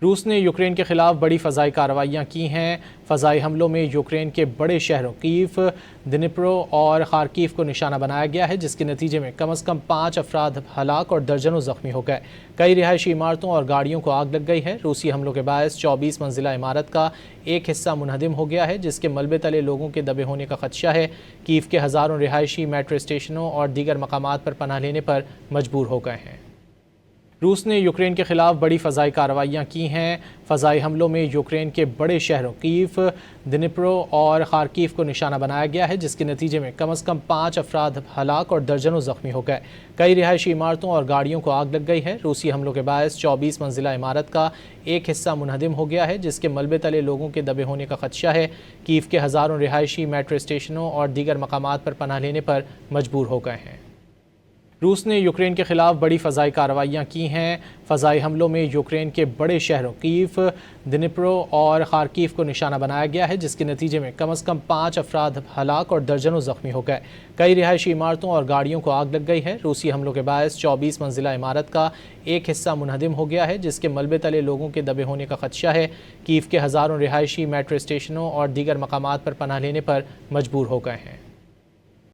روس نے یوکرین کے خلاف بڑی فضائی کارروائیاں کی ہیں۔ فضائی حملوں میں یوکرین کے بڑے شہروں کیف، دنیپرو اور خارکیف کو نشانہ بنایا گیا ہے، جس کے نتیجے میں کم از کم 5 افراد ہلاک اور درجنوں زخمی ہو گئے۔ کئی رہائشی عمارتوں اور گاڑیوں کو آگ لگ گئی ہے۔ روسی حملوں کے باعث 24 منزلہ عمارت کا ایک حصہ منہدم ہو گیا ہے، جس کے ملبے تلے لوگوں کے دبے ہونے کا خدشہ ہے۔ کیف کے ہزاروں رہائشی میٹرو اسٹیشنوں اور دیگر مقامات پر پناہ لینے پر مجبور ہو گئے ہیں۔ روس نے یوکرین کے خلاف بڑی فضائی کارروائیاں کی ہیں۔ فضائی حملوں میں یوکرین کے بڑے شہروں کیف، دنیپرو اور خارکیف کو نشانہ بنایا گیا ہے، جس کے نتیجے میں کم از کم 5 افراد ہلاک اور درجنوں زخمی ہو گئے۔ کئی رہائشی عمارتوں اور گاڑیوں کو آگ لگ گئی ہے۔ روسی حملوں کے باعث 24 منزلہ عمارت کا ایک حصہ منہدم ہو گیا ہے، جس کے ملبے تلے لوگوں کے دبے ہونے کا خدشہ ہے۔ کیف کے ہزاروں رہائشی میٹرو اسٹیشنوں اور دیگر مقامات پر پناہ لینے پر مجبور ہو گئے ہیں۔ روس نے یوکرین کے خلاف بڑی فضائی کارروائیاں کی ہیں۔ فضائی حملوں میں یوکرین کے بڑے شہروں کیف، دنیپرو اور خارکیف کو نشانہ بنایا گیا ہے، جس کے نتیجے میں کم از کم 5 افراد ہلاک اور درجنوں زخمی ہو گئے۔ کئی رہائشی عمارتوں اور گاڑیوں کو آگ لگ گئی ہے۔ روسی حملوں کے باعث 24 منزلہ عمارت کا ایک حصہ منہدم ہو گیا ہے، جس کے ملبے تلے لوگوں کے دبے ہونے کا خدشہ ہے۔ کیف کے ہزاروں رہائشی میٹرو اسٹیشنوں اور دیگر مقامات پر پناہ لینے پر مجبور ہو گئے ہیں۔